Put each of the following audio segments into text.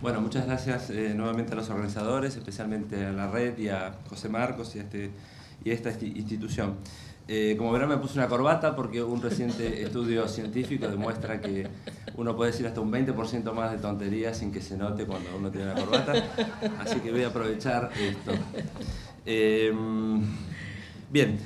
Bueno, muchas gracias nuevamente a los organizadores, especialmente a la red y a José Marcos y a esta institución. Como verán, me puse una corbata porque un reciente estudio científico demuestra que uno puede decir hasta un 20% más de tonterías sin que se note cuando uno tiene una corbata, así que voy a aprovechar esto. Bien,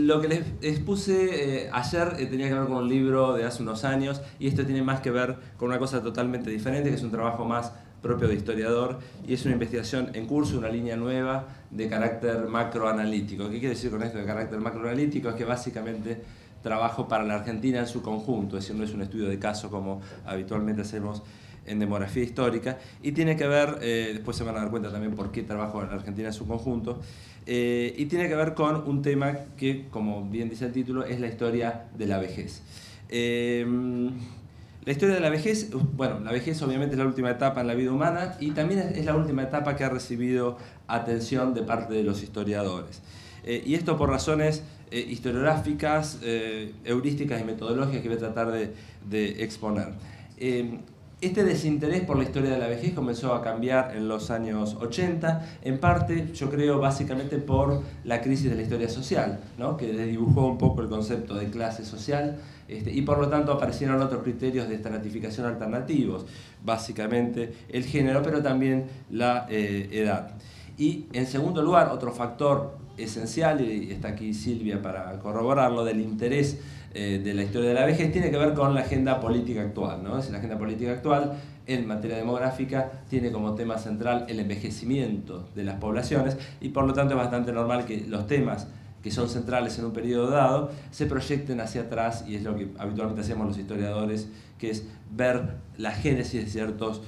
lo que les expuse ayer tenía que ver con un libro de hace unos años, y esto tiene más que ver con una cosa totalmente diferente, que es un trabajo más propio de historiador, y es una investigación en curso, una línea nueva de carácter macroanalítico. ¿Qué quiere decir con esto de carácter macroanalítico? Es que básicamente trabajo para la Argentina en su conjunto, es decir, no es un estudio de caso como habitualmente hacemos en demografía histórica, y tiene que ver, después se van a dar cuenta también por qué trabajo en la Argentina en su conjunto, y tiene que ver con un tema que, como bien dice el título, es la historia de la vejez. La historia de la vejez, bueno, la vejez obviamente es la última etapa en la vida humana y también es la última etapa que ha recibido atención de parte de los historiadores. Y esto por razones historiográficas, heurísticas y metodológicas que voy a tratar de exponer. Este desinterés por la historia de la vejez comenzó a cambiar en los años 80, en parte, yo creo, básicamente por la crisis de la historia social, ¿no? Que desdibujó un poco el concepto de clase social, y por lo tanto aparecieron otros criterios de estratificación alternativos, básicamente el género, pero también la edad. Y en segundo lugar, otro factor esencial, y está aquí Silvia para corroborarlo, del interés de la historia de la vejez, tiene que ver con la agenda política actual, ¿no? La agenda política actual en materia demográfica tiene como tema central el envejecimiento de las poblaciones, y por lo tanto es bastante normal que los temas que son centrales en un periodo dado se proyecten hacia atrás, y es lo que habitualmente hacemos los historiadores, que es ver la génesis de ciertos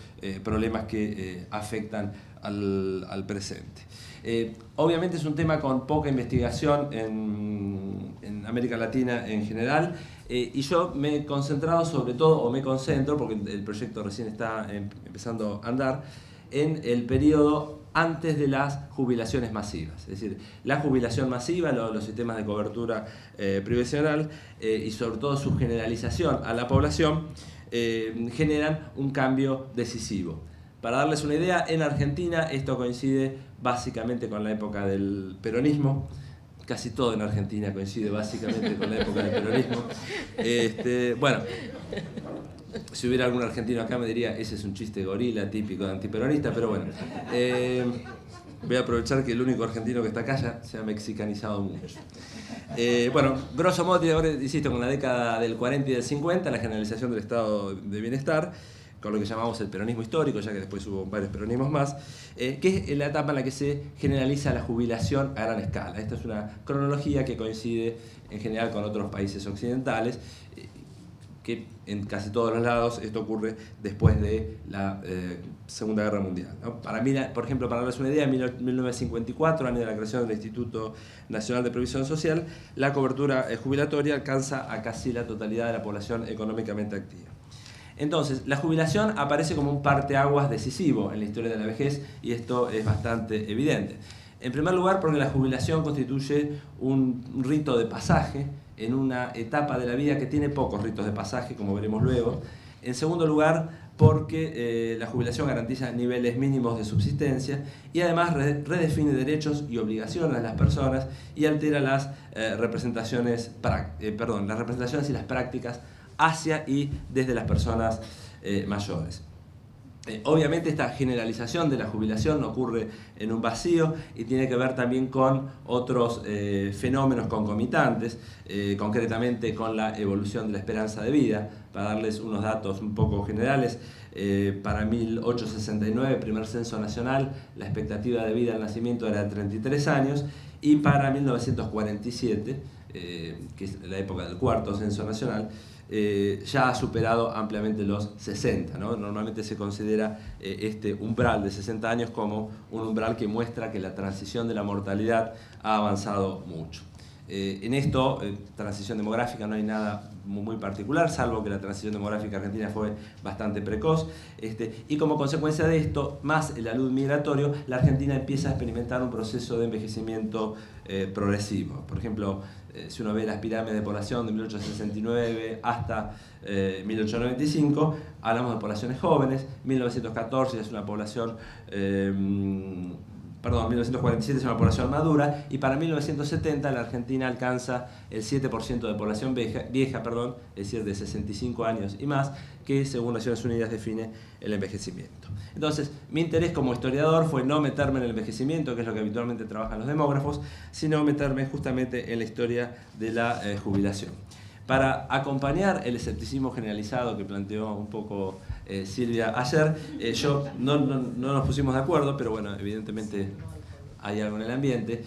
problemas que afectan al presente. Obviamente es un tema con poca investigación en América Latina en general, y yo me he concentrado sobre todo, o me concentro, porque el proyecto recién está empezando a andar, en el periodo antes de las jubilaciones masivas. Es decir, la jubilación masiva, los sistemas de cobertura previsional y sobre todo su generalización a la población generan un cambio decisivo. Para darles una idea, en Argentina esto coincide básicamente con la época del peronismo. Casi todo en Argentina coincide básicamente con la época del peronismo. Bueno, si hubiera algún argentino acá me diría, ese es un chiste gorila típico de antiperonista, pero bueno. Voy a aprovechar que el único argentino que está acá ya se ha mexicanizado mucho. Bueno, grosso modo tiene que ver, insisto, con la década del 40 y del 50, la generalización del estado de bienestar, con lo que llamamos el peronismo histórico, ya que después hubo varios peronismos más, que es la etapa en la que se generaliza la jubilación a gran escala. Esta es una cronología que coincide en general con otros países occidentales, que en casi todos los lados esto ocurre después de la Segunda Guerra Mundial, ¿no? Para mí, por ejemplo, para darles una idea, en 1954, año de la creación del Instituto Nacional de Previsión Social, la cobertura jubilatoria alcanza a casi la totalidad de la población económicamente activa. Entonces, la jubilación aparece como un parteaguas decisivo en la historia de la vejez, y esto es bastante evidente. En primer lugar, porque la jubilación constituye un rito de pasaje en una etapa de la vida que tiene pocos ritos de pasaje, como veremos luego. En segundo lugar, porque la jubilación garantiza niveles mínimos de subsistencia y además redefine derechos y obligaciones de las personas y altera las representaciones y las prácticas hacia y desde las personas mayores. Obviamente esta generalización de la jubilación ocurre en un vacío y tiene que ver también con otros fenómenos concomitantes, concretamente con la evolución de la esperanza de vida. Para darles unos datos un poco generales, para 1869, primer censo nacional, la expectativa de vida al nacimiento era de 33 años, y para 1947, que es la época del cuarto censo nacional, ya ha superado ampliamente los 60, ¿no? Normalmente se considera este umbral de 60 años como un umbral que muestra que la transición de la mortalidad ha avanzado mucho. En esto, transición demográfica, no hay nada muy particular, salvo que la transición demográfica argentina fue bastante precoz, y como consecuencia de esto, más el alud migratorio, la Argentina empieza a experimentar un proceso de envejecimiento progresivo. Por ejemplo, si uno ve las pirámides de población de 1869 hasta 1895, hablamos de poblaciones jóvenes. 1914 es una población, 1947 es una población madura, y para 1970 la Argentina alcanza el 7% de población vieja, es decir, de 65 años y más, que según Naciones Unidas define el envejecimiento. Entonces, mi interés como historiador fue no meterme en el envejecimiento, que es lo que habitualmente trabajan los demógrafos, sino meterme justamente en la historia de la jubilación. Para acompañar el escepticismo generalizado que planteó un poco Silvia ayer, no nos pusimos de acuerdo, pero bueno, evidentemente hay algo en el ambiente.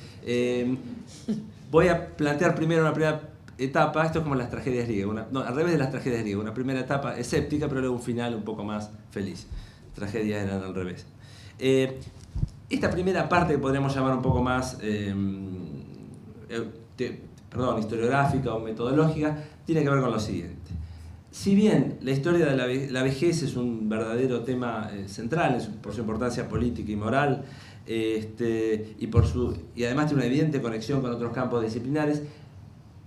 Voy a plantear primero una primera etapa. Esto es como las tragedias griegas, al revés de las tragedias griegas, una primera etapa escéptica, pero luego un final un poco más feliz. Tragedias eran al revés. Esta primera parte, que podríamos llamar un poco más historiográfica o metodológica, tiene que ver con lo siguiente. Si bien la historia de la vejez es un verdadero tema central por su importancia política y moral, y además tiene una evidente conexión con otros campos disciplinares,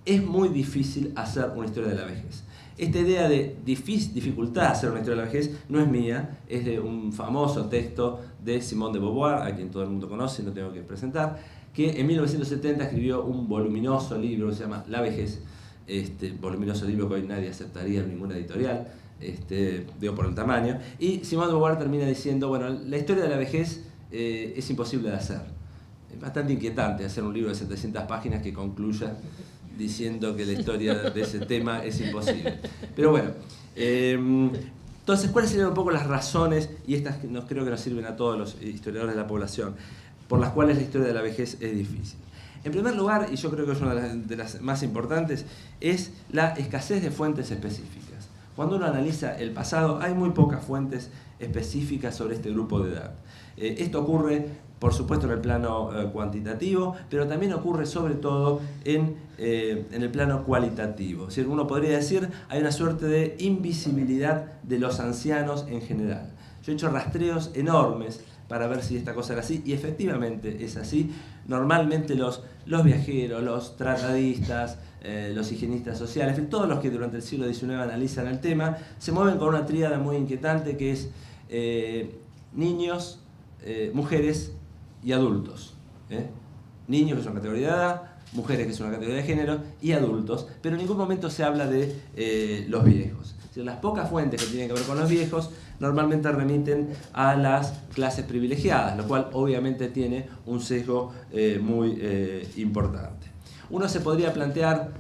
es muy difícil hacer una historia de la vejez. Esta idea de dificultad hacer una historia de la vejez no es mía, es de un famoso texto de Simone de Beauvoir, a quien todo el mundo conoce, no tengo que presentar, que en 1970 escribió un voluminoso libro que se llama La vejez, voluminoso libro que hoy nadie aceptaría en ninguna editorial, digo por el tamaño, y Simone de Beauvoir termina diciendo, bueno, la historia de la vejez es imposible de hacer. Es bastante inquietante hacer un libro de 700 páginas que concluya diciendo que la historia de ese tema es imposible. Pero bueno, entonces, ¿cuáles serían un poco las razones, y estas creo que nos sirven a todos los historiadores de la población, por las cuales la historia de la vejez es difícil? En primer lugar, y yo creo que es una de las más importantes, es la escasez de fuentes específicas. Cuando uno analiza el pasado, hay muy pocas fuentes específicas sobre este grupo de edad. Esto ocurre, por supuesto, en el plano cuantitativo, pero también ocurre sobre todo en el plano cualitativo. Es decir, uno podría decir, hay una suerte de invisibilidad de los ancianos en general. Yo he hecho rastreos enormes para ver si esta cosa era así, y efectivamente es así. Normalmente los viajeros, los tratadistas, los higienistas sociales, todos los que durante el siglo XIX analizan el tema, se mueven con una tríada muy inquietante que es niños, mujeres y adultos. Niños, que es una categoría de edad, mujeres, que es una categoría de género, y adultos, pero en ningún momento se habla de los viejos. Es decir, las pocas fuentes que tienen que ver con los viejos normalmente remiten a las clases privilegiadas, lo cual obviamente tiene un sesgo muy importante. Uno se podría plantear,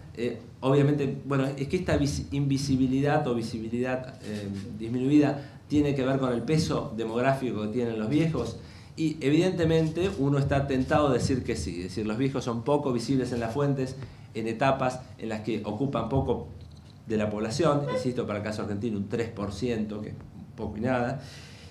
obviamente, bueno, es que esta invisibilidad o visibilidad disminuida tiene que ver con el peso demográfico que tienen los viejos, y evidentemente uno está tentado a decir que sí. Es decir, los viejos son poco visibles en las fuentes, en etapas en las que ocupan poco de la población, insisto, para el caso argentino un 3%, que es poco y nada,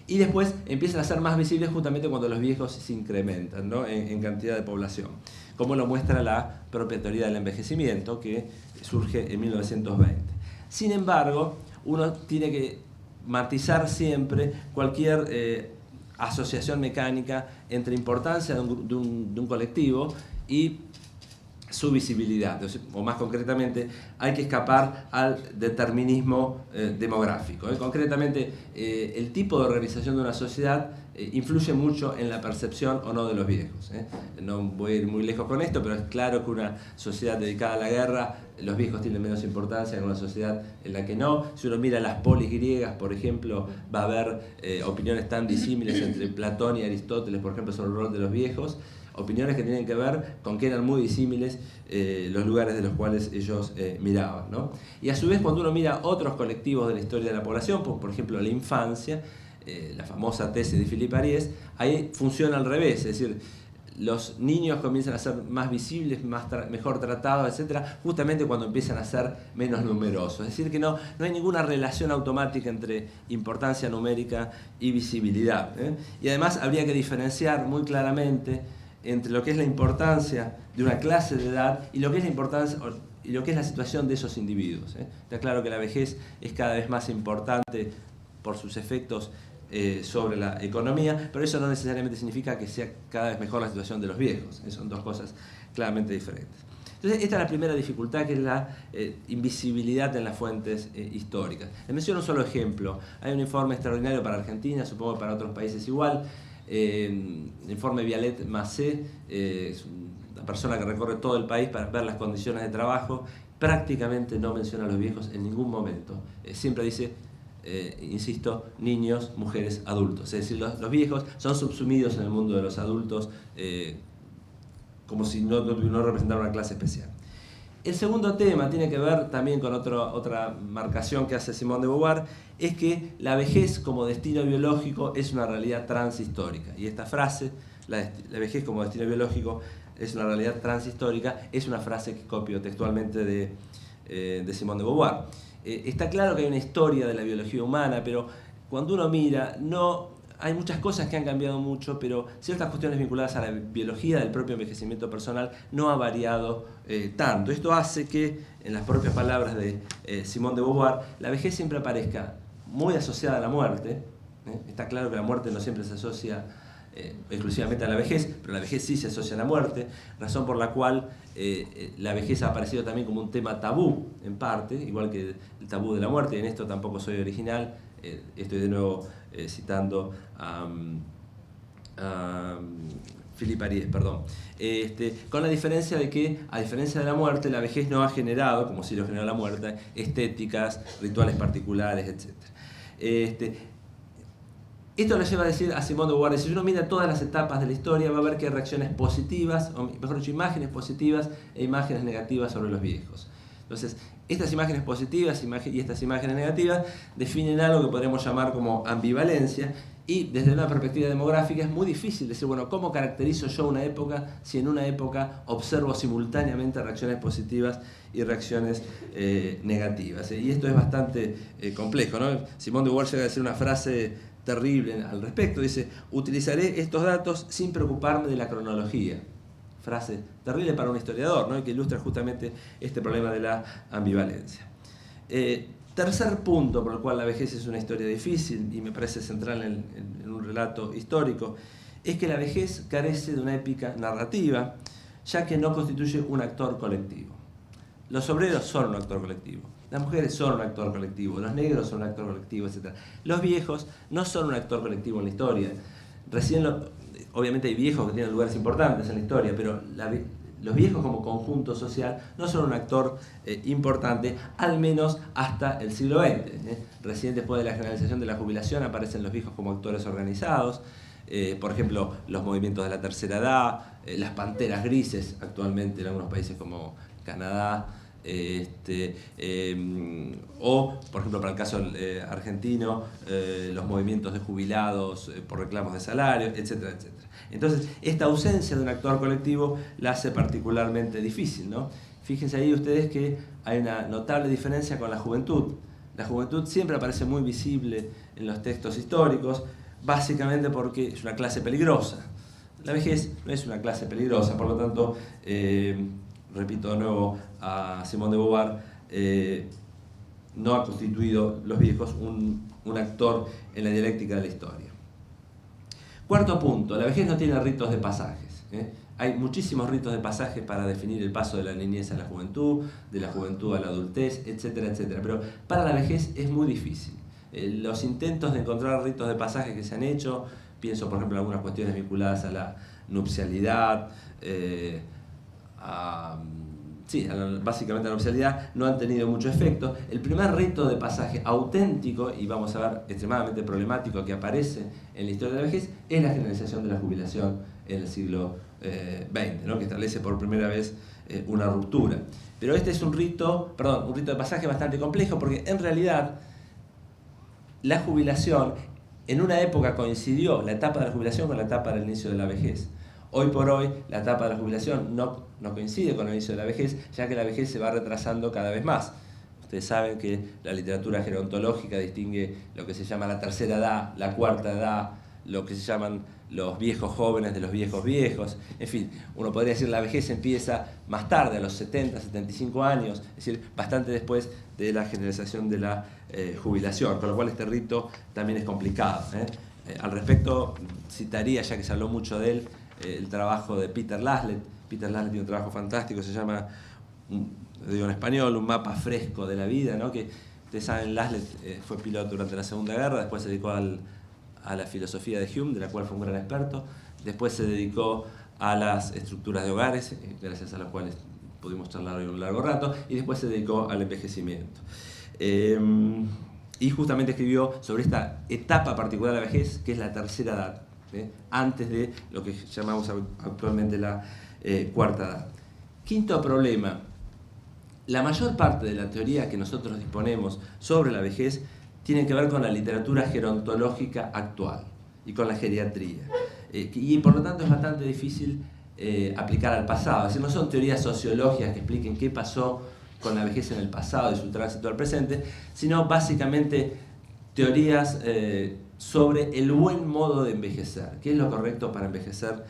y después empiezan a ser más visibles justamente cuando los viejos se incrementan, ¿no?, en cantidad de población, como lo muestra la propia teoría del envejecimiento, que surge en 1920. Sin embargo, uno tiene que matizar siempre cualquier asociación mecánica entre importancia de un colectivo y su visibilidad, o más concretamente, hay que escapar al determinismo demográfico. Concretamente, el tipo de organización de una sociedad influye mucho en la percepción o no de los viejos. No voy a ir muy lejos con esto, pero es claro que una sociedad dedicada a la guerra, los viejos tienen menos importancia que una sociedad en la que no. Si uno mira las polis griegas, por ejemplo, va a haber opiniones tan disímiles entre Platón y Aristóteles, por ejemplo, sobre el rol de los viejos, opiniones que tienen que ver con que eran muy disímiles los lugares de los cuales ellos miraban, ¿no? Y a su vez, cuando uno mira otros colectivos de la historia de la población, por ejemplo la infancia, la famosa tesis de Philippe Ariès, ahí funciona al revés, es decir, los niños comienzan a ser más visibles, mejor tratados, etc., justamente cuando empiezan a ser menos numerosos. Es decir, que no hay ninguna relación automática entre importancia numérica y visibilidad. Y además habría que diferenciar muy claramente entre lo que es la importancia de una clase de edad y lo que es la importancia y lo que es la situación de esos individuos. Está claro que la vejez es cada vez más importante por sus efectos sobre la economía, pero eso no necesariamente significa que sea cada vez mejor la situación de los viejos. Son dos cosas claramente diferentes. Entonces, esta es la primera dificultad, que es la invisibilidad en las fuentes históricas. Les menciono un solo ejemplo. Hay un informe extraordinario para Argentina, supongo que para otros países igual, el informe Vialet-Macé, es una persona que recorre todo el país para ver las condiciones de trabajo. Prácticamente no menciona a los viejos en ningún momento. Siempre dice, insisto, niños, mujeres, adultos. Es decir, los viejos son subsumidos en el mundo de los adultos, como si no representaran una clase especial. El segundo tema tiene que ver también con otra marcación que hace Simone de Beauvoir, es que la vejez como destino biológico es una realidad transhistórica. Y esta frase, la vejez como destino biológico es una realidad transhistórica, es una frase que copio textualmente de Simone de Beauvoir. Está claro que hay una historia de la biología humana, pero cuando uno mira, hay muchas cosas que han cambiado mucho, pero ciertas cuestiones vinculadas a la biología del propio envejecimiento personal no ha variado tanto. Esto hace que, en las propias palabras de Simone de Beauvoir, la vejez siempre aparezca muy asociada a la muerte. Está claro que la muerte no siempre se asocia exclusivamente a la vejez, pero la vejez sí se asocia a la muerte, razón por la cual la vejez ha aparecido también como un tema tabú, en parte, igual que el tabú de la muerte. Y en esto tampoco soy original, estoy de nuevo citando a Philippe Ariès, perdón. Con la diferencia de que, a diferencia de la muerte, la vejez no ha generado, como sí lo generó la muerte, estéticas, rituales particulares, etc. Esto le lleva a decir a Simone de Beauvoir, si uno mira todas las etapas de la historia, va a ver que hay reacciones positivas, o mejor dicho, imágenes positivas e imágenes negativas sobre los viejos. Entonces, estas imágenes positivas y estas imágenes negativas definen algo que podremos llamar como ambivalencia, y desde una perspectiva demográfica es muy difícil decir, bueno, ¿cómo caracterizo yo una época si en una época observo simultáneamente reacciones positivas y reacciones negativas? Y esto es bastante complejo, ¿no? Simone de Beauvoir llega a decir una frase terrible al respecto, dice, utilizaré estos datos sin preocuparme de la cronología. Frase terrible para un historiador, ¿no? Y que ilustra justamente este problema de la ambivalencia. Tercer punto por el cual la vejez es una historia difícil y me parece central en un relato histórico, es que la vejez carece de una épica narrativa, ya que no constituye un actor colectivo. Los obreros son un actor colectivo, las mujeres son un actor colectivo, los negros son un actor colectivo, etc. Los viejos no son un actor colectivo en la historia. Obviamente hay viejos que tienen lugares importantes en la historia, pero los viejos como conjunto social no son un actor importante, al menos hasta el siglo XX. Recién después de la generalización de la jubilación aparecen los viejos como actores organizados. Por ejemplo, los movimientos de la tercera edad, las panteras grises actualmente en algunos países como Canadá, o, por ejemplo, para el caso argentino, los movimientos de jubilados por reclamos de salarios, etcétera, etcétera. Entonces, esta ausencia de un actor colectivo la hace particularmente difícil, ¿no? Fíjense ahí ustedes que hay una notable diferencia con la juventud. La juventud siempre aparece muy visible en los textos históricos, básicamente porque es una clase peligrosa. La vejez no es una clase peligrosa, por lo tanto, repito de nuevo a Simone de Beauvoir, no ha constituido los viejos un actor en la dialéctica de la historia. Cuarto punto, la vejez no tiene ritos de pasajes. Hay muchísimos ritos de pasaje para definir el paso de la niñez a la juventud, de la juventud a la adultez, etcétera, etcétera. Pero para la vejez es muy difícil. Los intentos de encontrar ritos de pasaje que se han hecho, pienso por ejemplo en algunas cuestiones vinculadas a la nupcialidad, básicamente la nupcialidad, no han tenido mucho efecto. El primer rito de pasaje auténtico, y vamos a ver extremadamente problemático, que aparece en la historia de la vejez, es la generalización de la jubilación en el siglo XX, ¿no? Que establece por primera vez una ruptura. Pero este es un rito de pasaje bastante complejo, porque en realidad la jubilación, en una época coincidió la etapa de la jubilación con la etapa del inicio de la vejez. Hoy por hoy, la etapa de la jubilación no coincide con el inicio de la vejez, ya que la vejez se va retrasando cada vez más. Ustedes saben que la literatura gerontológica distingue lo que se llama la tercera edad, la cuarta edad, lo que se llaman los viejos jóvenes de los viejos viejos. En fin, uno podría decir que la vejez empieza más tarde, a los 70, 75 años, es decir, bastante después de la generalización de la jubilación, con lo cual este rito también es complicado. Al respecto, citaría, ya que se habló mucho de él, el trabajo de Peter Laslett. Peter Laslett tiene un trabajo fantástico, se llama lo digo en español, un mapa fresco de la vida, ¿no? Que ustedes saben, Laslett fue piloto durante la Segunda Guerra, después se dedicó a la filosofía de Hume, de la cual fue un gran experto, después se dedicó a las estructuras de hogares, gracias a las cuales pudimos charlar hoy un largo rato, y después se dedicó al envejecimiento. Y justamente escribió sobre esta etapa particular de la vejez, que es la tercera edad, antes de lo que llamamos actualmente la cuarta edad. Quinto problema: la mayor parte de la teoría que nosotros disponemos sobre la vejez tiene que ver con la literatura gerontológica actual y con la geriatría. Y por lo tanto es bastante difícil aplicar al pasado. Es decir, no son teorías sociológicas que expliquen qué pasó con la vejez en el pasado y su tránsito al presente, sino básicamente teorías sobre el buen modo de envejecer, qué es lo correcto para envejecer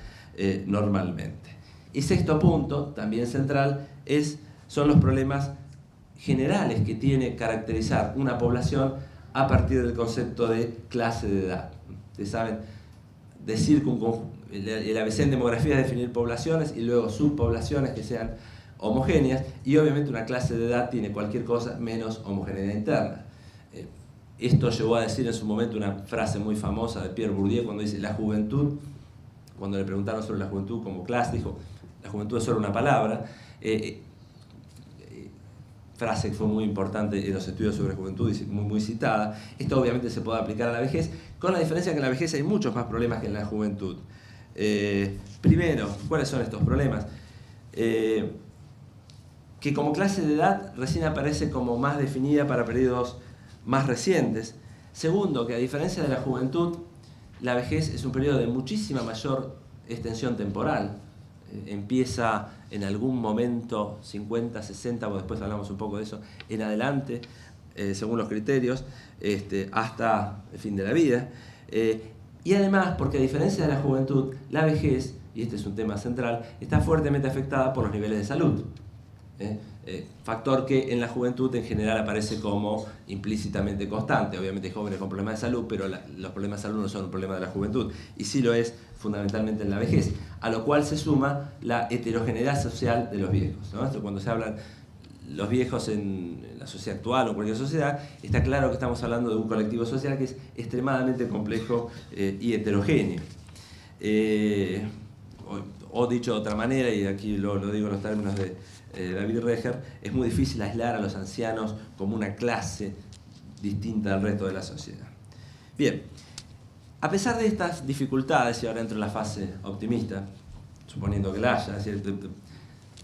normalmente. Y sexto punto, también central, son los problemas generales que tiene que caracterizar una población a partir del concepto de clase de edad. Ustedes saben, decir que el ABC en demografía es definir poblaciones y luego subpoblaciones que sean homogéneas, y obviamente una clase de edad tiene cualquier cosa menos homogeneidad interna. Esto llevó a decir en su momento una frase muy famosa de Pierre Bourdieu cuando dice: la juventud, cuando le preguntaron sobre la juventud como clase, dijo: la juventud es solo una palabra. Frase que fue muy importante en los estudios sobre juventud y muy citada. Esto obviamente se puede aplicar a la vejez, con la diferencia que en la vejez hay muchos más problemas que en la juventud. Primero, ¿cuáles son estos problemas? Que como clase de edad recién aparece como más definida para periodos más recientes. Segundo, que a diferencia de la juventud, la vejez es un periodo de muchísima mayor extensión temporal. Empieza en algún momento 50, 60, o después hablamos un poco de eso, en adelante, según los criterios, hasta el fin de la vida. Y además, porque a diferencia de la juventud, la vejez, y este es un tema central, está fuertemente afectada por los niveles de salud. Factor que en la juventud en general aparece como implícitamente constante. Obviamente hay jóvenes con problemas de salud, pero los problemas de salud no son un problema de la juventud, y sí lo es fundamentalmente en la vejez, a lo cual se suma la heterogeneidad social de los viejos, ¿no? Esto, cuando se hablan los viejos en la sociedad actual o en cualquier sociedad, está claro que estamos hablando de un colectivo social que es extremadamente complejo y heterogéneo. O dicho de otra manera, y aquí lo digo en los términos de David Reger, es muy difícil aislar a los ancianos como una clase distinta del resto de la sociedad. Bien, a pesar de estas dificultades, y ahora entro en la fase optimista, suponiendo que la haya,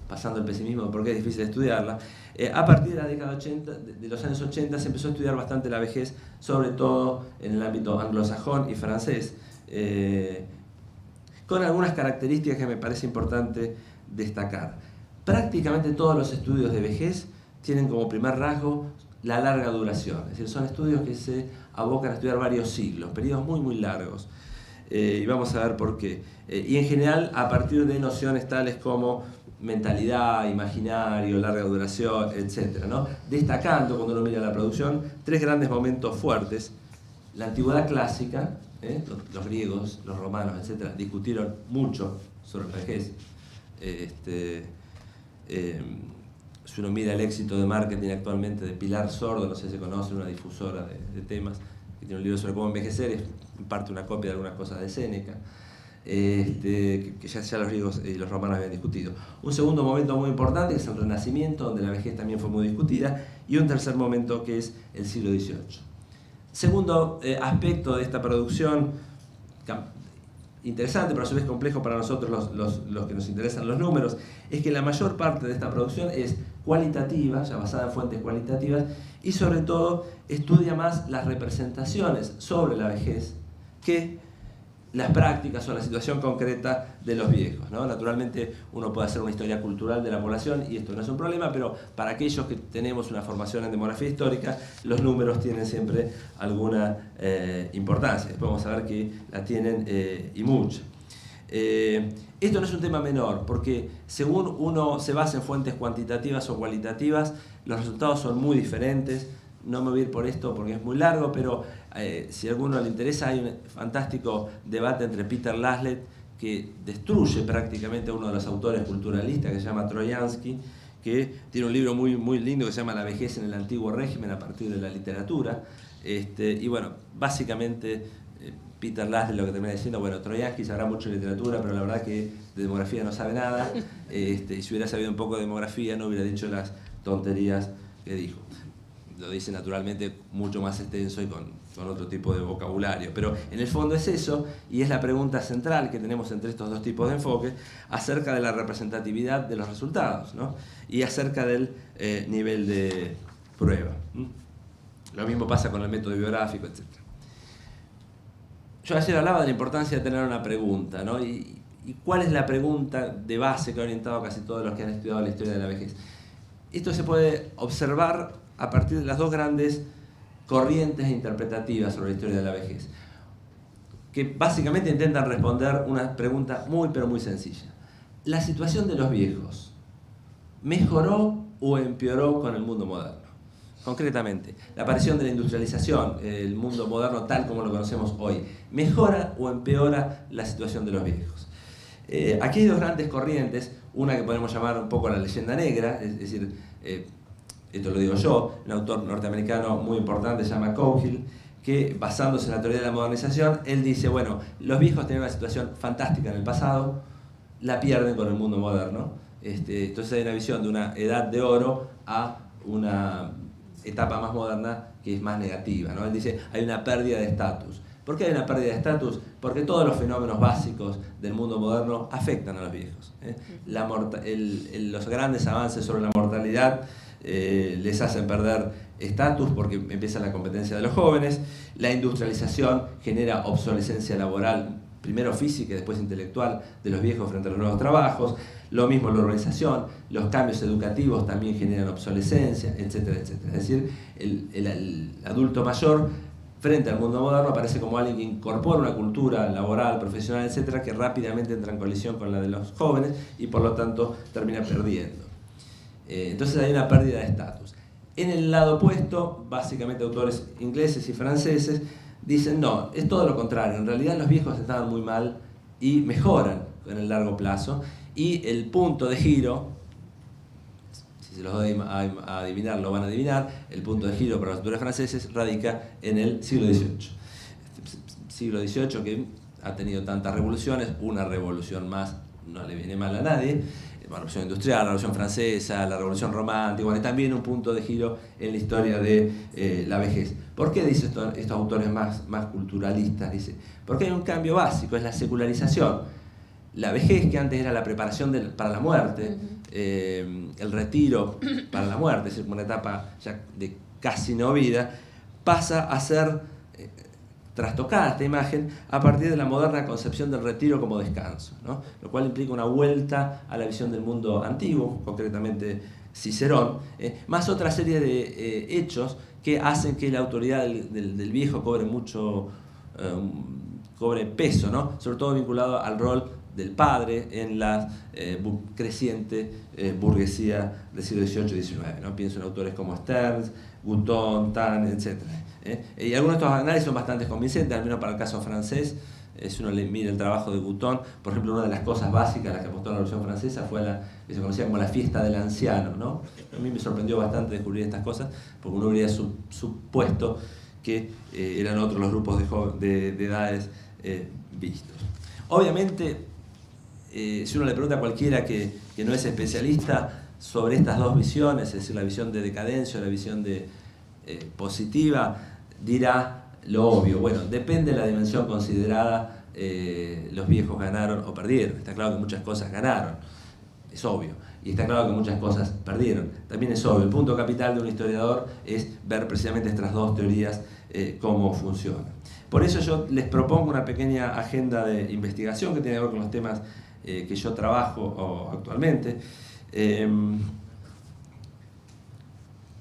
pasando el pesimismo de por qué es difícil estudiarla, a partir de la década 80, de los años 80 se empezó a estudiar bastante la vejez, sobre todo en el ámbito anglosajón y francés, con algunas características que me parece importante destacar. Prácticamente todos los estudios de vejez tienen como primer rasgo la larga duración, es decir, son estudios que se abocan a estudiar varios siglos, periodos muy muy largos, y vamos a ver por qué. Y en general a partir de nociones tales como mentalidad, imaginario, larga duración, etc., ¿no? Destacando, cuando uno mira la producción, tres grandes momentos fuertes: la antigüedad clásica, los griegos, los romanos, etc., discutieron mucho sobre la vejez. Si uno mira el éxito de marketing actualmente de Pilar Sordo, no sé si se conoce, una difusora de temas, que tiene un libro sobre cómo envejecer, es en parte una copia de algunas cosas de Séneca, que ya los griegos y los romanos habían discutido. Un segundo momento muy importante, que es el Renacimiento, donde la vejez también fue muy discutida, y un tercer momento, que es el siglo XVIII. Segundo aspecto de esta producción, interesante pero a su vez complejo para nosotros los que nos interesan los números, es que la mayor parte de esta producción es cualitativa, ya basada en fuentes cualitativas, y sobre todo estudia más las representaciones sobre la vejez que las prácticas o la situación concreta de los viejos, ¿no? Naturalmente uno puede hacer una historia cultural de la población y esto no es un problema, pero para aquellos que tenemos una formación en demografía histórica, los números tienen siempre alguna importancia. Después vamos a ver que la tienen y mucha. Esto no es un tema menor, porque según uno se basa en fuentes cuantitativas o cualitativas, los resultados son muy diferentes. No me voy a ir por esto porque es muy largo, pero si a alguno le interesa, hay un fantástico debate entre Peter Laslett, que destruye prácticamente a uno de los autores culturalistas, que se llama Troyansky, que tiene un libro muy lindo que se llama La vejez en el antiguo régimen a partir de la literatura. Y bueno, básicamente Peter Laszlo lo que termina diciendo, bueno, Troyansky sabrá mucho de literatura, pero la verdad que de demografía no sabe nada, y si hubiera sabido un poco de demografía no hubiera dicho las tonterías que dijo. Lo dice naturalmente mucho más extenso y con otro tipo de vocabulario, pero en el fondo es eso, y es la pregunta central que tenemos entre estos dos tipos de enfoque acerca de la representatividad de los resultados, ¿no? Y acerca del nivel de prueba. Lo mismo pasa con el método biográfico, etc. Yo ayer hablaba de la importancia de tener una pregunta, ¿no? ¿Y cuál es la pregunta de base que ha orientado a casi todos los que han estudiado la historia de la vejez? Esto se puede observar a partir de las dos grandes corrientes interpretativas sobre la historia de la vejez, que básicamente intentan responder una pregunta muy pero muy sencilla. ¿La situación de los viejos mejoró o empeoró con el mundo moderno? Concretamente, la aparición de la industrialización, el mundo moderno tal como lo conocemos hoy, ¿mejora o empeora la situación de los viejos? Aquí hay dos grandes corrientes, una que podemos llamar un poco la leyenda negra, es decir, esto lo digo yo, un autor norteamericano muy importante se llama Cowgill, que basándose en la teoría de la modernización, él dice, bueno, los viejos tenían una situación fantástica en el pasado, la pierden con el mundo moderno, entonces hay una visión de una edad de oro a una etapa más moderna que es más negativa, ¿no? Él dice, hay una pérdida de estatus. ¿Por qué hay una pérdida de estatus? Porque todos los fenómenos básicos del mundo moderno afectan a los viejos. Los grandes avances sobre la mortalidad les hacen perder estatus porque empieza la competencia de los jóvenes, la industrialización genera obsolescencia laboral, primero física y después intelectual, de los viejos frente a los nuevos trabajos, lo mismo la urbanización, los cambios educativos también generan obsolescencia, etcétera, etcétera. Es decir, el adulto mayor frente al mundo moderno aparece como alguien que incorpora una cultura laboral, profesional, etcétera, que rápidamente entra en colisión con la de los jóvenes y por lo tanto termina perdiendo. Entonces hay una pérdida de estatus. En el lado opuesto, básicamente autores ingleses y franceses dicen no, es todo lo contrario, en realidad los viejos estaban muy mal y mejoran en el largo plazo, y el punto de giro, si se los doy a adivinar, lo van a adivinar, el punto de giro para los autores franceses radica en el siglo XVIII. Siglo XVIII que ha tenido tantas revoluciones, una revolución más no le viene mal a nadie, la revolución industrial, la revolución francesa, la revolución romántica, bueno, también un punto de giro en la historia de la vejez. ¿Por qué dice estos autores más culturalistas? Dice, porque hay un cambio básico, es la secularización. La vejez, que antes era la preparación para la muerte, el retiro para la muerte, es decir, una etapa ya de casi no vida, pasa a ser trastocada esta imagen a partir de la moderna concepción del retiro como descanso, ¿no? Lo cual implica una vuelta a la visión del mundo antiguo, concretamente Cicerón, más otra serie de hechos que hacen que la autoridad del viejo cobre peso, ¿no? Sobre todo vinculado al rol del padre en la creciente burguesía del siglo XVIII y XIX, ¿no? Pienso en autores como Stearns, Guton, Tan, etc. Y algunos de estos análisis son bastante convincentes, al menos para el caso francés. Si uno mira el trabajo de Guton, por ejemplo, una de las cosas básicas a las que apostó la Revolución Francesa fue la que se conocía como la fiesta del anciano, ¿no? A mí me sorprendió bastante descubrir estas cosas, porque uno habría supuesto que eran otros los grupos de edades vistos. Obviamente, si uno le pregunta a cualquiera que no es especialista sobre estas dos visiones, es decir, la visión de decadencia o la visión de positiva, dirá lo obvio. Bueno, depende de la dimensión considerada, los viejos ganaron o perdieron. Está claro que muchas cosas ganaron, es obvio. Y está claro que muchas cosas perdieron, también es obvio. El punto capital de un historiador es ver precisamente estas dos teorías cómo funcionan. Por eso yo les propongo una pequeña agenda de investigación que tiene que ver con los temas que yo trabajo actualmente.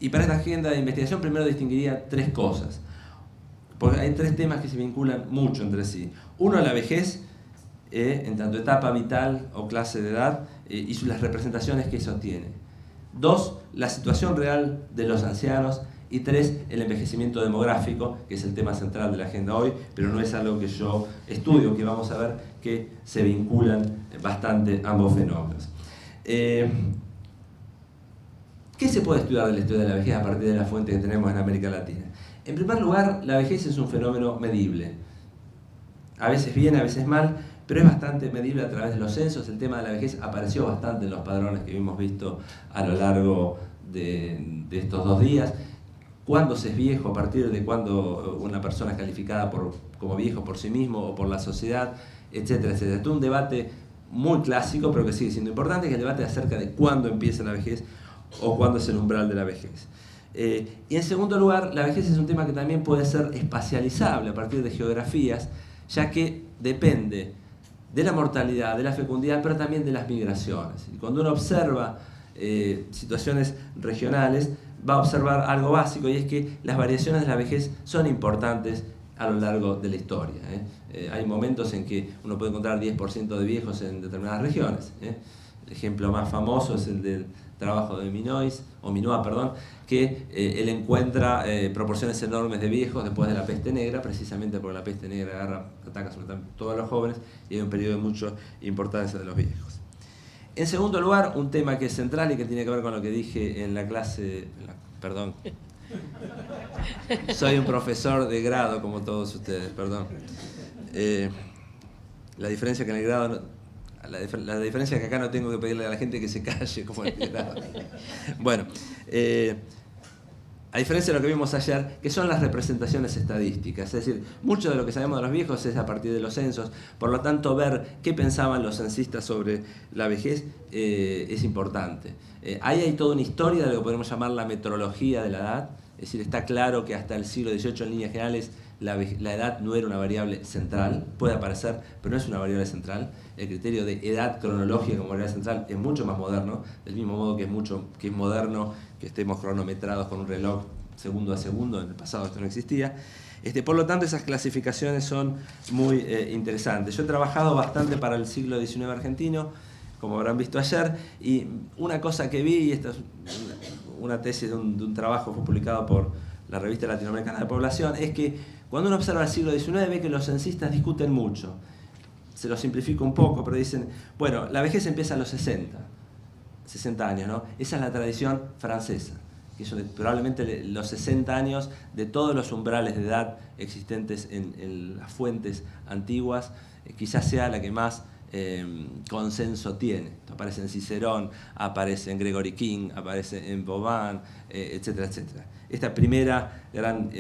Y para esta agenda de investigación primero distinguiría tres cosas, porque hay tres temas que se vinculan mucho entre sí. Uno, la vejez, en tanto etapa vital o clase de edad, y las representaciones que eso tiene. Dos, la situación real de los ancianos. Y tres, el envejecimiento demográfico, que es el tema central de la agenda hoy, pero no es algo que yo estudio, que vamos a ver que se vinculan bastante ambos fenómenos. ¿Qué se puede estudiar del estudio de la vejez a partir de la fuente que tenemos en América Latina? En primer lugar, la vejez es un fenómeno medible. A veces bien, a veces mal, pero es bastante medible a través de los censos. El tema de la vejez apareció bastante en los padrones que hemos visto a lo largo de estos 2 días. ¿Cuándo se es viejo? ¿A partir de cuándo una persona es calificada como viejo por sí mismo o por la sociedad? Etcétera, etcétera. Esto es un debate muy clásico, pero que sigue siendo importante, que es el debate acerca de cuándo empieza la vejez o cuándo es el umbral de la vejez. Y en segundo lugar, la vejez es un tema que también puede ser espacializable a partir de geografías, ya que depende de la mortalidad, de la fecundidad, pero también de las migraciones. Y cuando uno observa situaciones regionales, va a observar algo básico, y es que las variaciones de la vejez son importantes a lo largo de la historia. Hay momentos en que uno puede encontrar 10% de viejos en determinadas regiones. El ejemplo más famoso es el del trabajo de Minois, que él encuentra proporciones enormes de viejos después de la peste negra, precisamente porque la peste negra ataca sobre todo a todos los jóvenes y hay un periodo de mucha importancia de los viejos. En segundo lugar, un tema que es central y que tiene que ver con lo que dije en la clase, perdón, soy un profesor de grado como todos ustedes, perdón. La diferencia que en el grado, la diferencia es que acá no tengo que pedirle a la gente que se calle como en el grado. Bueno, a diferencia de lo que vimos ayer, que son las representaciones estadísticas, es decir, mucho de lo que sabemos de los viejos es a partir de los censos, por lo tanto ver qué pensaban los censistas sobre la vejez es importante. Ahí hay toda una historia de lo que podemos llamar la metrología de la edad, es decir, está claro que hasta el siglo XVIII en líneas generales la edad no era una variable central, puede aparecer, pero no es una variable central. El criterio de edad cronológica como variable central es mucho más moderno, del mismo modo que es moderno que estemos cronometrados con un reloj segundo a segundo, en el pasado esto no existía. Por lo tanto, esas clasificaciones son muy interesantes. Yo he trabajado bastante para el siglo XIX argentino, como habrán visto ayer, y una cosa que vi, y esta es una tesis de un trabajo que fue publicado por la Revista Latinoamericana de Población, es que cuando uno observa el siglo XIX ve que los censistas discuten mucho. Se lo simplifico un poco, pero dicen, bueno, la vejez empieza a los 60 años, ¿no? Esa es la tradición francesa, que son probablemente los 60 años de todos los umbrales de edad existentes en las fuentes antiguas, quizás sea la que más consenso tiene. Esto aparece en Cicerón, aparece en Gregory King, aparece en Vauban, etcétera, etcétera. Esta primera gran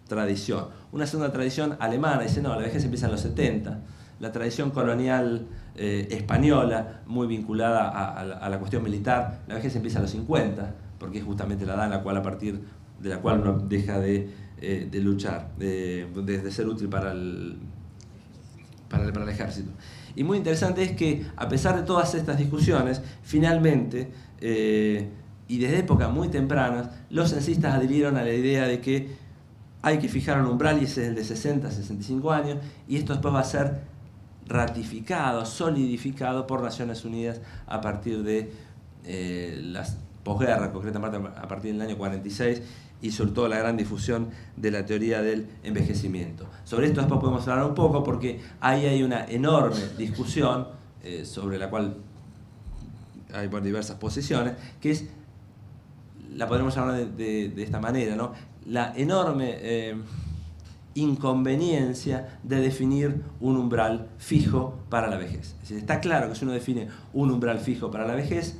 tradición. Una segunda tradición alemana dice, no, la vejez empieza en los 70. La tradición colonial española, muy vinculada a la cuestión militar, la vejez empieza a los 50, porque es justamente la edad en la cual, a partir de la cual uno deja de luchar, de ser útil para el ejército. Y muy interesante es que, a pesar de todas estas discusiones, finalmente, y desde épocas muy tempranas, los censistas adhirieron a la idea de que hay que fijar un umbral, y ese es el de 60 a 65 años, y esto después va a ser ratificado, solidificado por Naciones Unidas a partir de las posguerras, concretamente a partir del año 46, y sobre todo la gran difusión de la teoría del envejecimiento. Sobre esto después podemos hablar un poco, porque ahí hay una enorme discusión sobre la cual hay diversas posiciones, que es, la podemos llamar de esta manera, ¿no? La enorme inconveniencia de definir un umbral fijo para la vejez. Es decir, está claro que si uno define un umbral fijo para la vejez,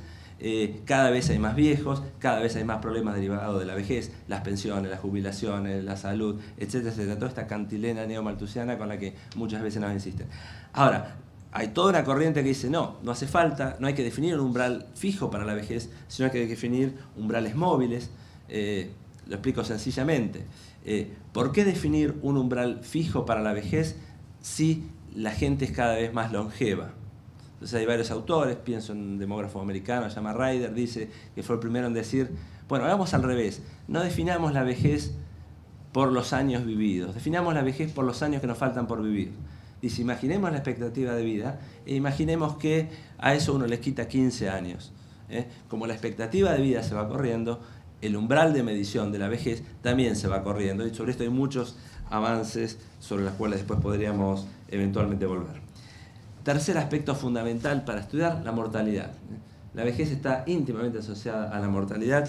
cada vez hay más viejos, cada vez hay más problemas derivados de la vejez, las pensiones, las jubilaciones, la salud, etcétera, etcétera. Toda esta cantilena neomalthusiana con la que muchas veces nos insisten. Ahora, hay toda una corriente que dice, no hace falta, no hay que definir un umbral fijo para la vejez, sino hay que definir umbrales móviles. Lo explico sencillamente. ¿Por qué definir un umbral fijo para la vejez si la gente es cada vez más longeva? Entonces hay varios autores, pienso en un demógrafo americano, se llama Ryder, dice que fue el primero en decir, bueno, hagamos al revés, no definamos la vejez por los años vividos, definamos la vejez por los años que nos faltan por vivir. Dice, imaginemos la expectativa de vida e imaginemos que a eso uno les quita 15 años. Como la expectativa de vida se va corriendo, el umbral de medición de la vejez también se va corriendo, y sobre esto hay muchos avances sobre los cuales después podríamos eventualmente volver. Tercer aspecto fundamental para estudiar, la mortalidad. La vejez está íntimamente asociada a la mortalidad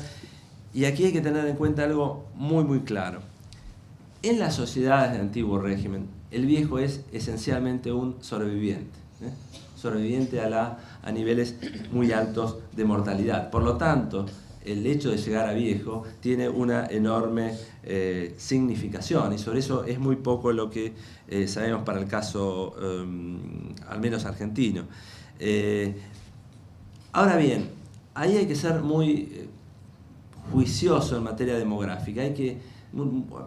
y aquí hay que tener en cuenta algo muy muy claro. En las sociedades de antiguo régimen, el viejo es esencialmente un sobreviviente, sobreviviente a niveles muy altos de mortalidad. Por lo tanto, el hecho de llegar a viejo tiene una enorme significación y sobre eso es muy poco lo que sabemos para el caso, al menos argentino. Ahora bien, ahí hay que ser muy juicioso en materia demográfica,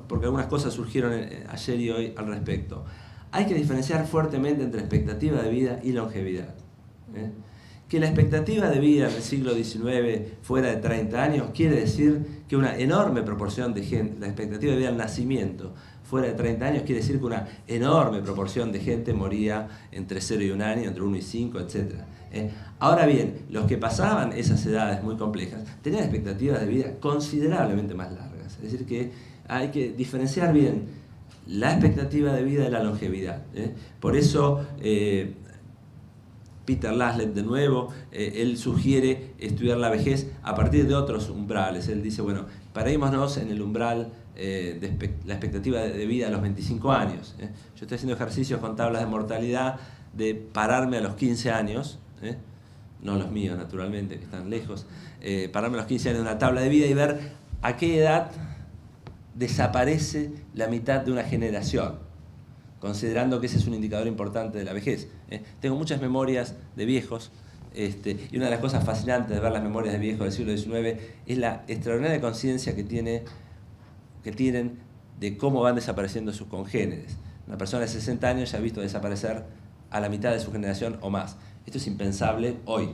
porque algunas cosas surgieron ayer y hoy al respecto. Hay que diferenciar fuertemente entre expectativa de vida y longevidad. Que la expectativa de vida en el siglo XIX fuera de 30 años quiere decir que una enorme proporción de gente, la expectativa de vida al nacimiento fuera de 30 años quiere decir que una enorme proporción de gente moría entre 0 y 1 año, entre 1 y 5, etc. Ahora bien, los que pasaban esas edades muy complejas tenían expectativas de vida considerablemente más largas. Es decir, que hay que diferenciar bien la expectativa de vida de la longevidad. Por eso, Peter Laslett, de nuevo, él sugiere estudiar la vejez a partir de otros umbrales. Él dice, bueno, parémonos en el umbral de la expectativa de vida a los 25 años. Yo estoy haciendo ejercicios con tablas de mortalidad de pararme a los 15 años, no los míos naturalmente, que están lejos, pararme a los 15 años en una tabla de vida y ver a qué edad desaparece la mitad de una generación, considerando que ese es un indicador importante de la vejez. Tengo muchas memorias de viejos, y una de las cosas fascinantes de ver las memorias de viejos del siglo XIX es la extraordinaria conciencia que tienen de cómo van desapareciendo sus congéneres. Una persona de 60 años ya ha visto desaparecer a la mitad de su generación o más. Esto es impensable hoy.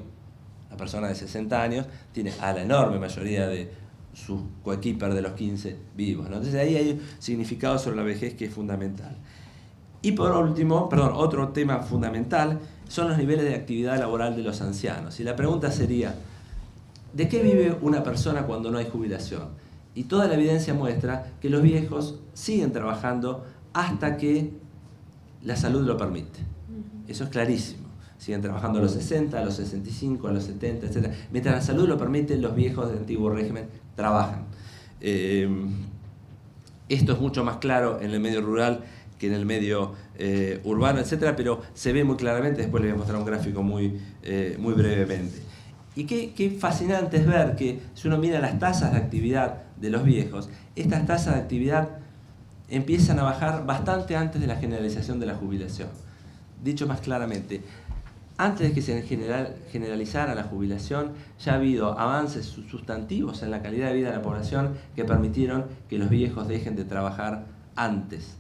La persona de 60 años tiene a la enorme mayoría de sus coequiper de los 15 vivos, ¿no? Entonces ahí hay un significado sobre la vejez que es fundamental. Y por último, otro tema fundamental son los niveles de actividad laboral de los ancianos. Y la pregunta sería, ¿de qué vive una persona cuando no hay jubilación? Y toda la evidencia muestra que los viejos siguen trabajando hasta que la salud lo permite. Eso es clarísimo. Siguen trabajando a los 60, a los 65, a los 70, etc. Mientras la salud lo permite, los viejos del antiguo régimen trabajan. Esto es mucho más claro en el medio rural que en el medio urbano, etc. Pero se ve muy claramente, después les voy a mostrar un gráfico muy brevemente. Y qué fascinante es ver que si uno mira las tasas de actividad de los viejos, estas tasas de actividad empiezan a bajar bastante antes de la generalización de la jubilación. Dicho más claramente, antes de que se generalizara la jubilación, ya ha habido avances sustantivos en la calidad de vida de la población que permitieron que los viejos dejen de trabajar antes.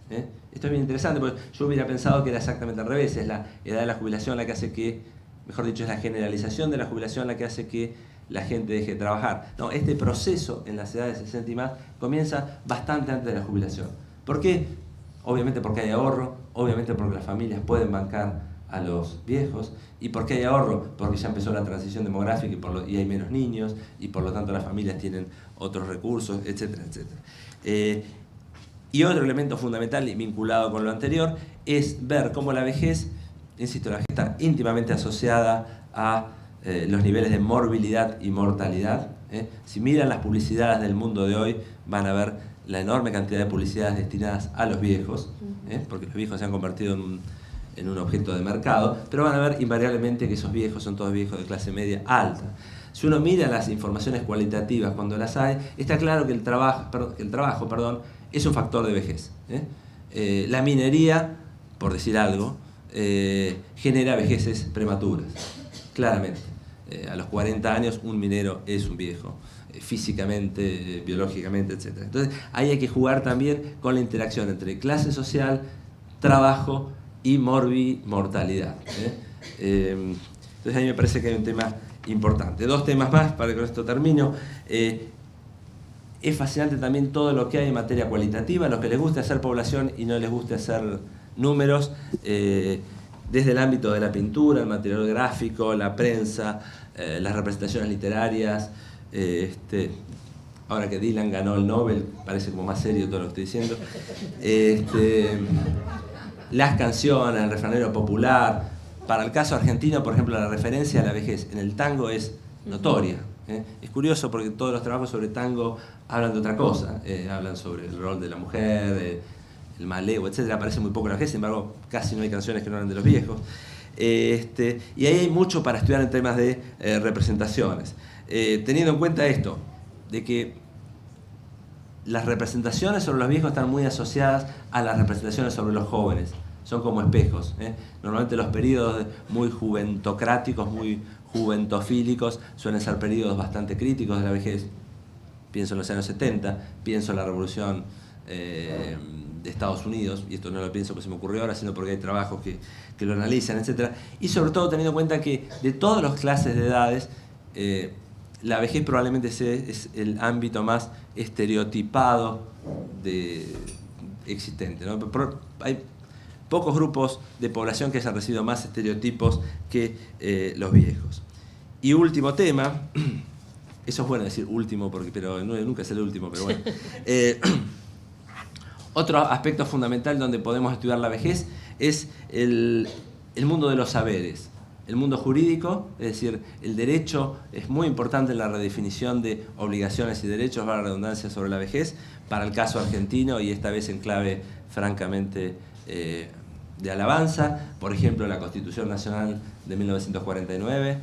Esto es bien interesante porque yo hubiera pensado que era exactamente al revés, es la edad de la jubilación la que hace que, mejor dicho, es la generalización de la jubilación la que hace que la gente deje de trabajar. No, este proceso en las edades de 60 y más comienza bastante antes de la jubilación. ¿Por qué? Obviamente porque hay ahorro, obviamente porque las familias pueden bancar a los viejos. ¿Y por qué hay ahorro? Porque ya empezó la transición demográfica y hay menos niños y por lo tanto las familias tienen otros recursos, etcétera, etcétera. Y otro elemento fundamental y vinculado con lo anterior es ver cómo la vejez, insisto, la vejez está íntimamente asociada a los niveles de morbilidad y mortalidad. Si miran las publicidades del mundo de hoy, van a ver la enorme cantidad de publicidades destinadas a los viejos, porque los viejos se han convertido en un objeto de mercado, pero van a ver invariablemente que esos viejos son todos viejos de clase media alta. Si uno mira las informaciones cualitativas cuando las hay, está claro que el trabajo es un factor de vejez. La minería, por decir algo, genera vejeces prematuras, claramente. A los 40 años un minero es un viejo, físicamente, biológicamente, etc. Entonces ahí hay que jugar también con la interacción entre clase social, trabajo y mortalidad. Entonces a mí me parece que hay un tema importante. Dos temas más para que con esto termino. Es fascinante también todo lo que hay en materia cualitativa, los que les gusta hacer población y no les gusta hacer números, desde el ámbito de la pintura, el material gráfico, la prensa, las representaciones literarias. Ahora que Dylan ganó el Nobel, parece como más serio todo lo que estoy diciendo. Las canciones, el refranero popular. Para el caso argentino, por ejemplo, la referencia a la vejez en el tango es notoria. Es curioso porque todos los trabajos sobre tango hablan de otra cosa, hablan sobre el rol de la mujer, el maleo, etcétera. Aparece muy poco en la vejez, sin embargo casi no hay canciones que no hablan de los viejos. Y ahí hay mucho para estudiar en temas de representaciones. Teniendo en cuenta esto, de que las representaciones sobre los viejos están muy asociadas a las representaciones sobre los jóvenes. Son como espejos. Normalmente los periodos muy juventocráticos, muy juventofílicos, suelen ser periodos bastante críticos de la vejez. Pienso en los años 70, pienso en la revolución de Estados Unidos, y esto no lo pienso porque se me ocurrió ahora, sino porque hay trabajos que lo analizan, etc. Y sobre todo teniendo en cuenta que de todas las clases de edades, la vejez probablemente es el ámbito más estereotipado existente, ¿no? Hay pocos grupos de población que hayan recibido más estereotipos que los viejos. Y último tema, eso es bueno decir último, pero nunca es el último, pero bueno. Otro aspecto fundamental donde podemos estudiar la vejez es el mundo de los saberes. El mundo jurídico, es decir, el derecho es muy importante en la redefinición de obligaciones y derechos, para la redundancia, sobre la vejez, para el caso argentino, y esta vez en clave francamente de alabanza. Por ejemplo, la Constitución Nacional de 1949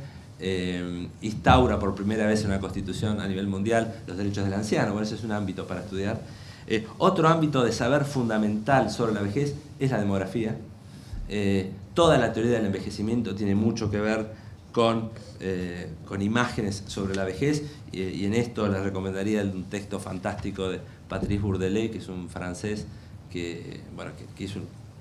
instaura por primera vez en una constitución a nivel mundial los derechos del anciano. Bueno, ese es un ámbito para estudiar. Otro ámbito de saber fundamental sobre la vejez es la demografía. Toda la teoría del envejecimiento tiene mucho que ver con imágenes sobre la vejez, y en esto les recomendaría un texto fantástico de Patrice Bourdelais, que es un francés que hizo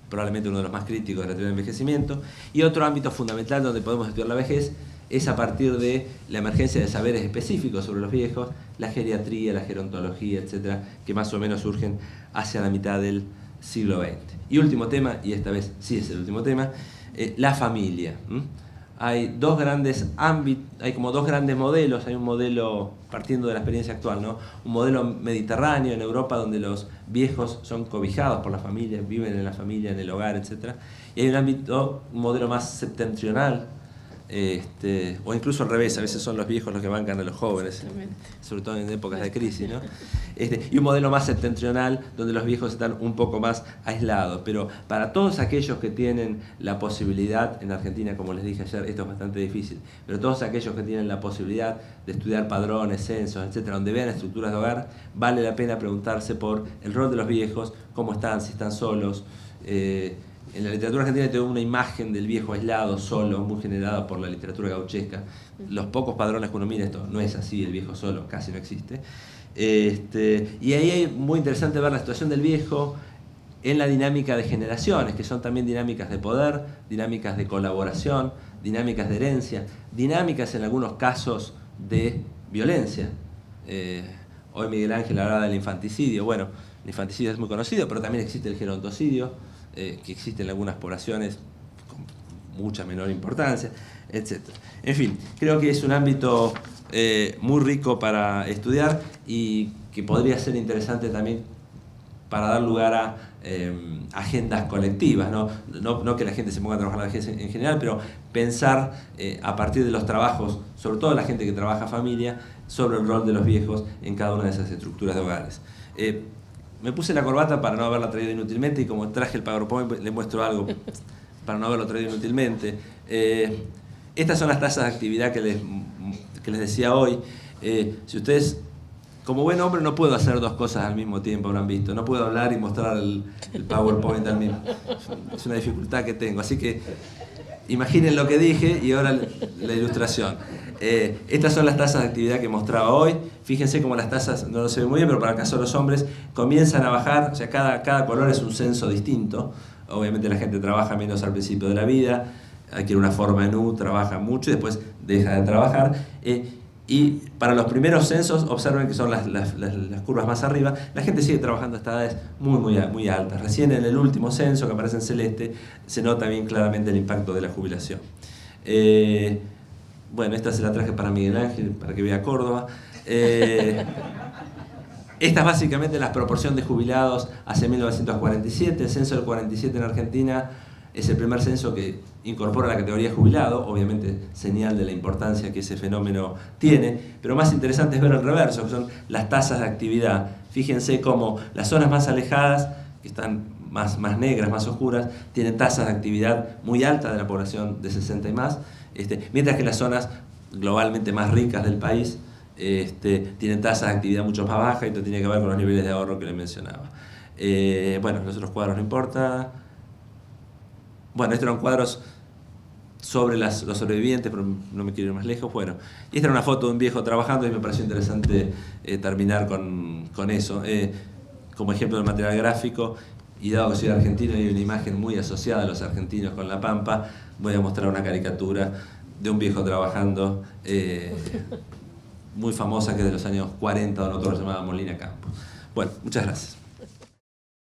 probablemente uno de los más críticos de la teoría del envejecimiento. Y otro ámbito fundamental donde podemos estudiar la vejez es a partir de la emergencia de saberes específicos sobre los viejos, la geriatría, la gerontología, etcétera, que más o menos surgen hacia la mitad del siglo XX. Y último tema, y esta vez sí es el último tema, la familia. Hay como dos grandes modelos. Hay un modelo, partiendo de la experiencia actual, ¿no? Un modelo mediterráneo en Europa, donde los viejos son cobijados por la familia, viven en la familia, en el hogar, etc. Y hay un modelo más septentrional, o incluso al revés, a veces son los viejos los que bancan a los jóvenes, sobre todo en épocas de crisis, ¿no? Y un modelo más septentrional, donde los viejos están un poco más aislados. Pero para todos aquellos que tienen la posibilidad, en Argentina, como les dije ayer, esto es bastante difícil, pero todos aquellos que tienen la posibilidad de estudiar padrones, censos, etcétera, donde vean estructuras de hogar, vale la pena preguntarse por el rol de los viejos, cómo están, si están solos. En la literatura argentina tengo una imagen del viejo aislado, solo, muy generada por la literatura gauchesca. Los pocos padrones que uno mira, esto no es así, el viejo solo casi no existe. Y ahí es muy interesante ver la situación del viejo en la dinámica de generaciones, que son también dinámicas de poder, dinámicas de colaboración, dinámicas de herencia, dinámicas en algunos casos de violencia. Hoy Miguel Ángel hablaba del infanticidio. Bueno, el infanticidio es muy conocido, pero también existe el gerontocidio, que existe en algunas poblaciones con mucha menor importancia, etc. En fin, creo que es un ámbito muy rico para estudiar y que podría ser interesante también para dar lugar a agendas colectivas, no que la gente se ponga a trabajar la vejez en general, pero pensar a partir de los trabajos, sobre todo la gente que trabaja familia, sobre el rol de los viejos en cada una de esas estructuras de hogares. Me puse la corbata para no haberla traído inútilmente, y como traje el PowerPoint les muestro algo para no haberlo traído inútilmente. Estas son las tasas de actividad que les decía hoy. Si ustedes, como buen hombre, no puedo hacer dos cosas al mismo tiempo, habrán visto. No puedo hablar y mostrar el PowerPoint al mismo. Es una dificultad que tengo. Así que imaginen lo que dije y ahora la ilustración. Estas son las tasas de actividad que mostraba hoy. Fíjense cómo las tasas, no lo se ve muy bien, pero para el caso de los hombres, comienzan a bajar. O sea, cada color es un censo distinto. Obviamente la gente trabaja menos al principio de la vida, adquiere una forma en U, trabaja mucho y después deja de trabajar. Y para los primeros censos, observen que son las curvas más arriba, la gente sigue trabajando hasta edades muy altas. Recién en el último censo, que aparece en celeste, se nota bien claramente el impacto de la jubilación. Bueno, esta se la traje para Miguel Ángel, para que vea Córdoba. Esta es básicamente la proporción de jubilados hacia 1947. El censo del 47 en Argentina es el primer censo que incorpora la categoría jubilado, obviamente señal de la importancia que ese fenómeno tiene, pero más interesante es ver el reverso, que son las tasas de actividad. Fíjense cómo las zonas más alejadas, que están más negras, más oscuras, tienen tasas de actividad muy altas de la población de 60 y más, mientras que las zonas globalmente más ricas del país tienen tasas de actividad mucho más bajas, y esto tiene que ver con los niveles de ahorro que les mencionaba. Bueno, los otros cuadros no importa. Bueno, estos eran cuadros sobre los sobrevivientes, pero no me quiero ir más lejos. Bueno, y esta era una foto de un viejo trabajando y me pareció interesante terminar con eso. Como ejemplo del material gráfico, y dado que soy argentino y hay una imagen muy asociada a los argentinos con La Pampa, voy a mostrar una caricatura de un viejo trabajando, muy famosa, que es de los años 40, donde otro se llamaba Molina Campos. Bueno, muchas gracias.